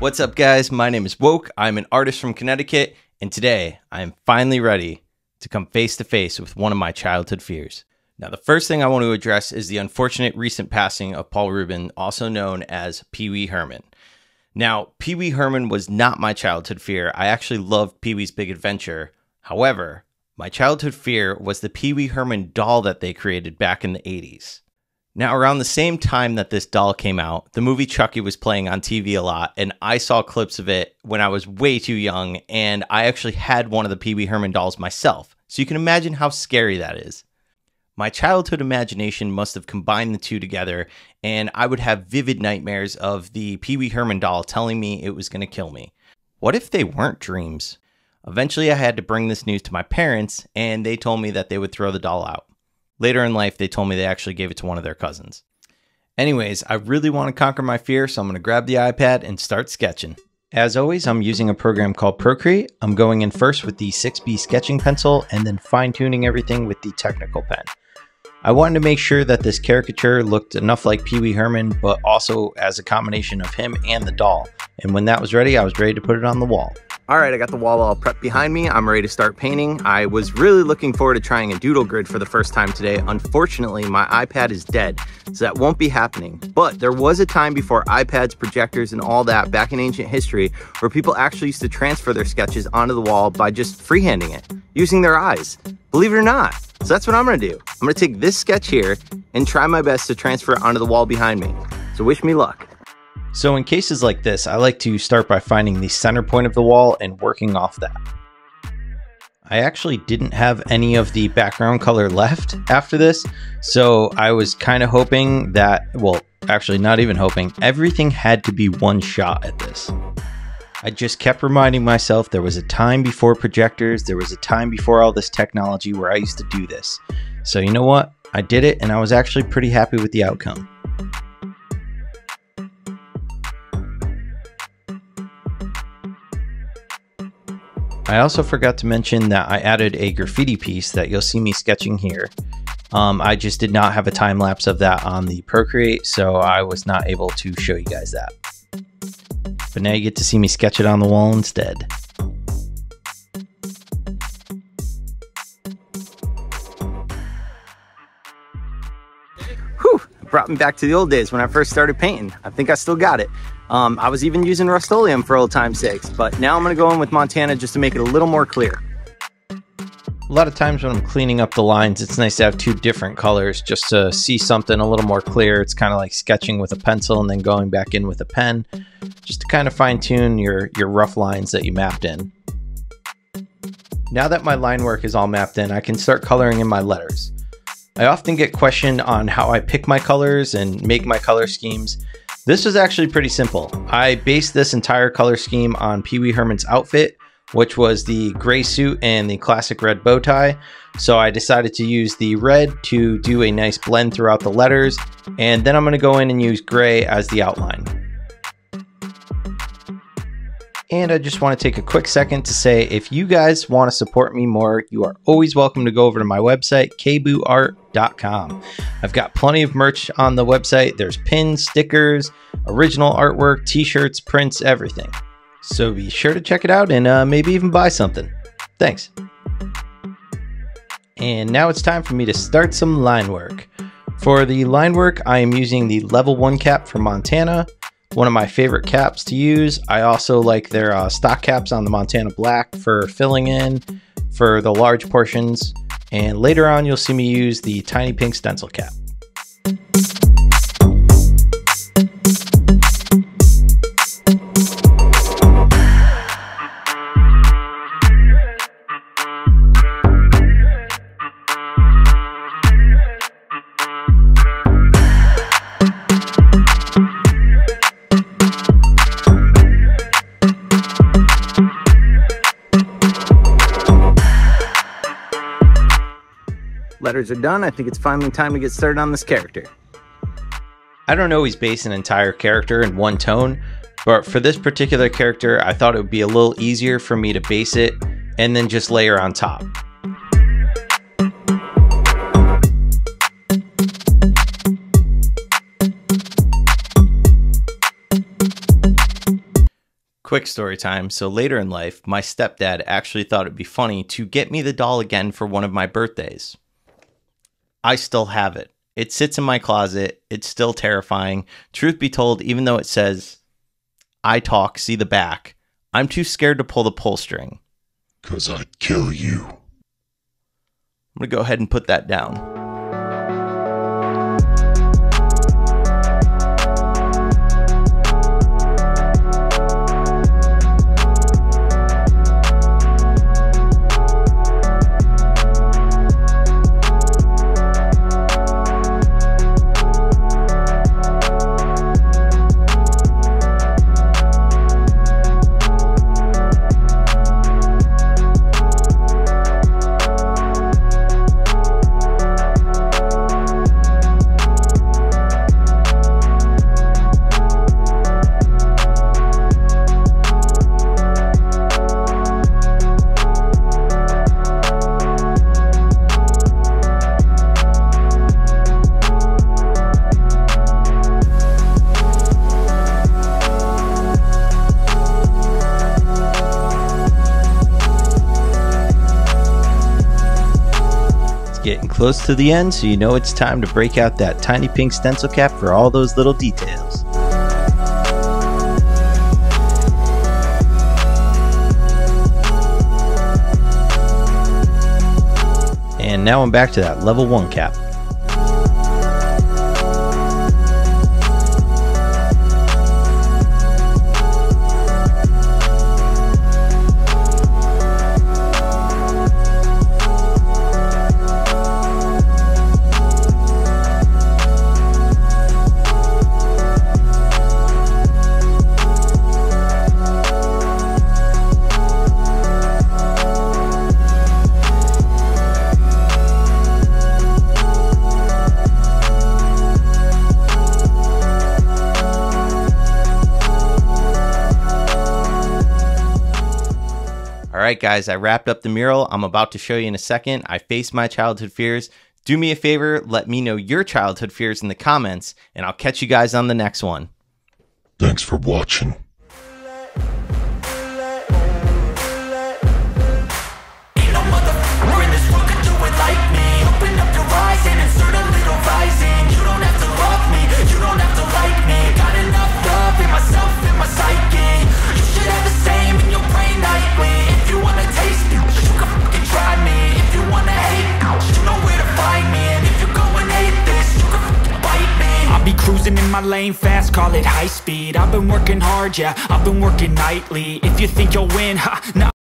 What's up, guys? My name is Woke. I'm an artist from Connecticut, and today I am finally ready to come face to face with one of my childhood fears. Now, the first thing I want to address is the unfortunate recent passing of Paul Rubin, also known as Pee Wee Herman. Now, Pee Wee Herman was not my childhood fear. I actually loved Pee Wee's Big Adventure. However, my childhood fear was the Pee Wee Herman doll that they created back in the 80s. Now, around the same time that this doll came out, the movie Chucky was playing on TV a lot, and I saw clips of it when I was way too young, and I actually had one of the Pee Wee Herman dolls myself, so you can imagine how scary that is. My childhood imagination must have combined the two together, and I would have vivid nightmares of the Pee Wee Herman doll telling me it was going to kill me. What if they weren't dreams? Eventually, I had to bring this news to my parents, and they told me that they would throw the doll out. Later in life, they told me they actually gave it to one of their cousins. Anyways, I really want to conquer my fear, so I'm going to grab the iPad and start sketching. As always, I'm using a program called Procreate. I'm going in first with the 6B sketching pencil and then fine-tuning everything with the technical pen. I wanted to make sure that this caricature looked enough like Pee Wee Herman, but also as a combination of him and the doll. And when that was ready, I was ready to put it on the wall. All right, I got the wall all prepped behind me. I'm ready to start painting. I was really looking forward to trying a doodle grid for the first time today. Unfortunately, my iPad is dead, so that won't be happening. But there was a time before iPads, projectors, and all that back in ancient history where people actually used to transfer their sketches onto the wall by just freehanding it, using their eyes. Believe it or not. So that's what I'm gonna do. I'm gonna take this sketch here and try my best to transfer it onto the wall behind me. So wish me luck. So in cases like this, I like to start by finding the center point of the wall and working off that. I actually didn't have any of the background color left after this, so I was kind of hoping that, well, actually not even hoping, everything had to be one shot at this. I just kept reminding myself there was a time before projectors, there was a time before all this technology where I used to do this. So you know what? I did it, and I was actually pretty happy with the outcome. I also forgot to mention that I added a graffiti piece that you'll see me sketching here. I just did not have a time lapse of that on the Procreate, so I was not able to show you guys that. But now you get to see me sketch it on the wall instead. Whew, it brought me back to the old days when I first started painting. I think I still got it. I was even using Rust-Oleum for old time's sakes, but now I'm gonna go in with Montana just to make it a little more clear. A lot of times when I'm cleaning up the lines, it's nice to have two different colors just to see something a little more clear. It's kind of like sketching with a pencil and then going back in with a pen, just to kind of fine tune your rough lines that you mapped in. Now that my line work is all mapped in, I can start coloring in my letters. I often get questioned on how I pick my colors and make my color schemes. This was actually pretty simple. I based this entire color scheme on Pee Wee Herman's outfit, which was the gray suit and the classic red bow tie. So I decided to use the red to do a nice blend throughout the letters, and then I'm going to go in and use gray as the outline. And I just want to take a quick second to say, if you guys want to support me more, you are always welcome to go over to my website, kbooart.com. I've got plenty of merch on the website. There's pins, stickers, original artwork, t-shirts, prints, everything. So be sure to check it out and maybe even buy something. Thanks. And now it's time for me to start some line work. For the line work, I am using the level 1 cap from Montana. One of my favorite caps to use. I also like their stock caps on the Montana Black for filling in for the large portions. And later on, you'll see me use the tiny pink stencil cap. Letters are done. I think it's finally time to get started on this character. I don't always base an entire character in one tone, but for this particular character, I thought it would be a little easier for me to base it and then just layer on top. Quick story time. So later in life, my stepdad actually thought it'd be funny to get me the doll again for one of my birthdays. I still have it. It sits in my closet. It's still terrifying. Truth be told, even though it says, "I talk, see the back," I'm too scared to pull the pull string. 'Cause I'd kill you. I'm going to go ahead and put that down. Getting close to the end, so you know it's time to break out that tiny pink stencil cap for all those little details. And now I'm back to that level 1 cap. Alright guys, I wrapped up the mural. I'm about to show you in a second. I faced my childhood fears. Do me a favor, let me know your childhood fears in the comments, and I'll catch you guys on the next one. Thanks for watching. Cruising in my lane fast, call it high speed. I've been working hard, yeah, I've been working nightly. If you think you'll win, ha, nah.